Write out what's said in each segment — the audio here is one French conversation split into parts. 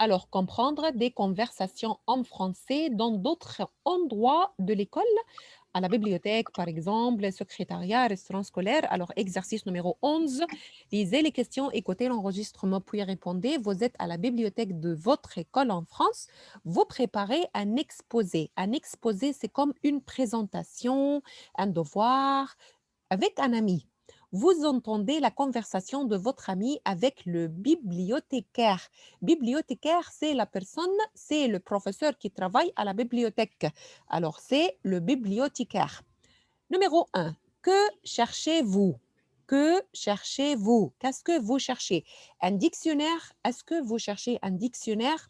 Alors, comprendre des conversations en français dans d'autres endroits de l'école, à la bibliothèque, par exemple, secrétariat, restaurant scolaire. Alors, exercice numéro 11, lisez les questions, écoutez l'enregistrement, puis répondez. Vous êtes à la bibliothèque de votre école en France. Vous préparez un exposé. Un exposé, c'est comme une présentation, un devoir avec un ami. Vous entendez la conversation de votre ami avec le bibliothécaire. Bibliothécaire, c'est la personne, c'est le professeur qui travaille à la bibliothèque. Alors, c'est le bibliothécaire. Numéro un, que cherchez-vous? Que cherchez-vous? Qu'est-ce que vous cherchez? Un dictionnaire? Est-ce que vous cherchez un dictionnaire?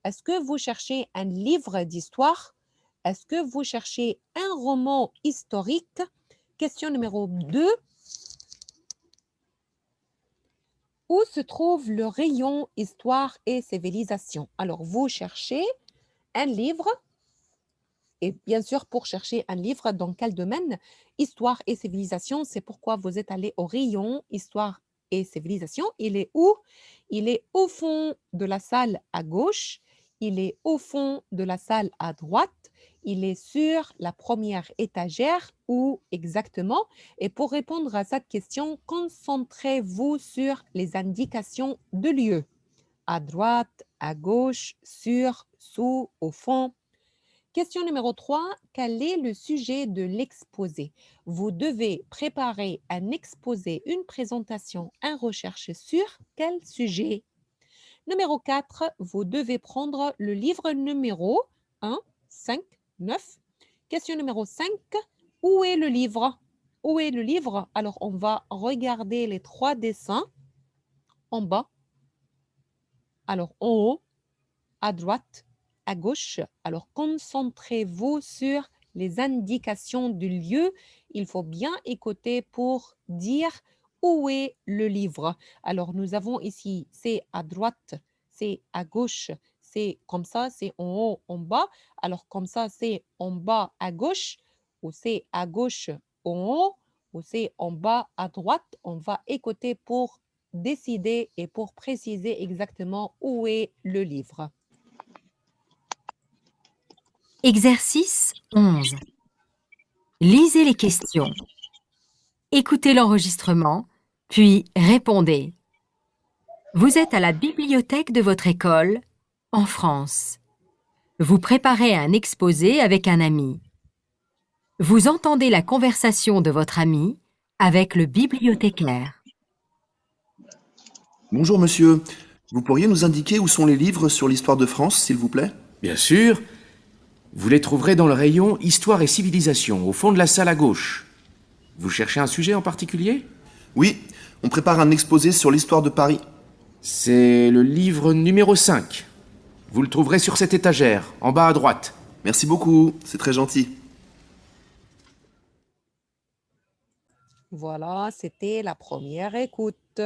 Est-ce que vous cherchez un livre d'histoire? Est-ce que vous cherchez un roman historique? Question numéro 2. Où se trouve le rayon Histoire et civilisation? Alors, vous cherchez un livre, et bien sûr, pour chercher un livre, dans quel domaine? Histoire et civilisation, c'est pourquoi vous êtes allé au rayon Histoire et civilisation. Il est où? Il est au fond de la salle à gauche, il est au fond de la salle à droite, il est sur la première étagère. Où exactement? Et pour répondre à cette question, concentrez-vous sur les indications de lieu. À droite, à gauche, sur, sous, au fond. Question numéro 3. Quel est le sujet de l'exposé? Vous devez préparer un exposé, une présentation, un recherche sur quel sujet? Numéro 4. Vous devez prendre le livre numéro 1, 5, 9. Question numéro 5. Où est le livre? Où est le livre? Alors, on va regarder les trois dessins en bas. Alors, en haut, à droite, à gauche. Alors, concentrez-vous sur les indications du lieu. Il faut bien écouter pour dire où est le livre. Alors, nous avons ici, c'est à droite, c'est à gauche, c'est comme ça, c'est en haut, en bas. Alors, comme ça, c'est en bas à gauche, ou c'est à gauche en haut, ou c'est en bas à droite. On va écouter pour décider et pour préciser exactement où est le livre. Exercice 11. Lisez les questions. Écoutez l'enregistrement, puis répondez. Vous êtes à la bibliothèque de votre école, en France. Vous préparez un exposé avec un ami. Vous entendez la conversation de votre ami avec le bibliothécaire. Bonjour monsieur, vous pourriez nous indiquer où sont les livres sur l'histoire de France, s'il vous plaît? Bien sûr, vous les trouverez dans le rayon Histoire et civilisation, au fond de la salle à gauche. Vous cherchez un sujet en particulier? Oui, on prépare un exposé sur l'histoire de Paris. C'est le livre numéro 5. Vous le trouverez sur cette étagère, en bas à droite. Merci beaucoup, c'est très gentil. Voilà, c'était la première écoute.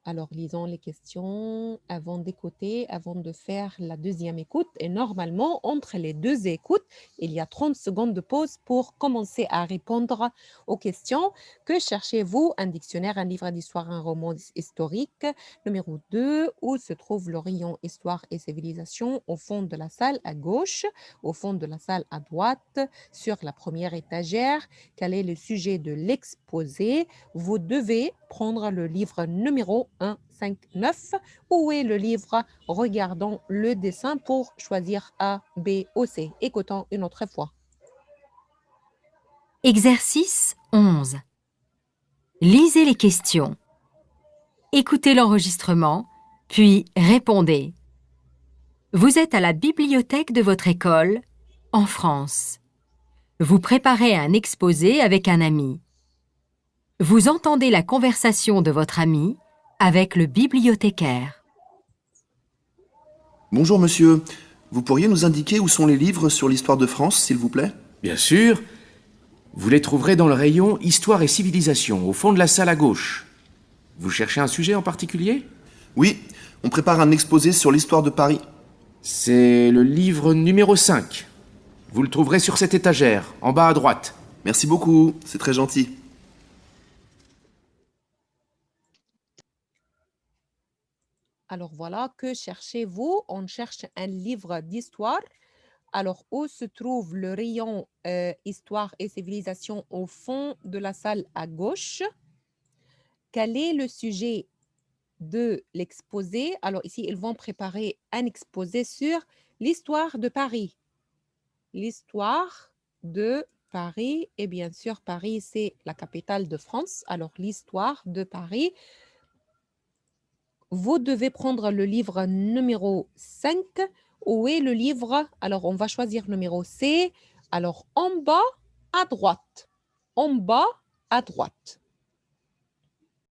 Alors, lisons les questions avant d'écouter, avant de faire la deuxième écoute. Et normalement, entre les deux écoutes, il y a 30 secondes de pause pour commencer à répondre aux questions. Que cherchez-vous? Un dictionnaire, un livre d'histoire, un roman historique. Numéro 2, où se trouve le rayon Histoire et civilisation? Au fond de la salle à gauche, au fond de la salle à droite, sur la première étagère. Quel est le sujet de l'exposé? Vous devez prendre le livre numéro 1, 5, 9. Où est le livre? Regardons le dessin pour choisir A, B ou C. Écoutons une autre fois. Exercice 11. Lisez les questions. Écoutez l'enregistrement, puis répondez. Vous êtes à la bibliothèque de votre école, en France. Vous préparez un exposé avec un ami. Vous entendez la conversation de votre ami avec le bibliothécaire. Bonjour monsieur, vous pourriez nous indiquer où sont les livres sur l'histoire de France, s'il vous plaît? Bien sûr, vous les trouverez dans le rayon Histoire et civilisation, au fond de la salle à gauche. Vous cherchez un sujet en particulier? Oui, on prépare un exposé sur l'histoire de Paris. C'est le livre numéro 5. Vous le trouverez sur cette étagère, en bas à droite. Merci beaucoup, c'est très gentil. Alors voilà, que cherchez-vous? On cherche un livre d'histoire. Alors, où se trouve le rayon Histoire et civilisation au fond de la salle à gauche? Quel est le sujet de l'exposé? Alors ici, ils vont préparer un exposé sur l'histoire de Paris. L'histoire de Paris, et bien sûr, Paris, c'est la capitale de France. Alors, l'histoire de Paris. Vous devez prendre le livre numéro 5. Où est le livre? Alors, on va choisir numéro C. Alors, en bas, à droite. En bas, à droite.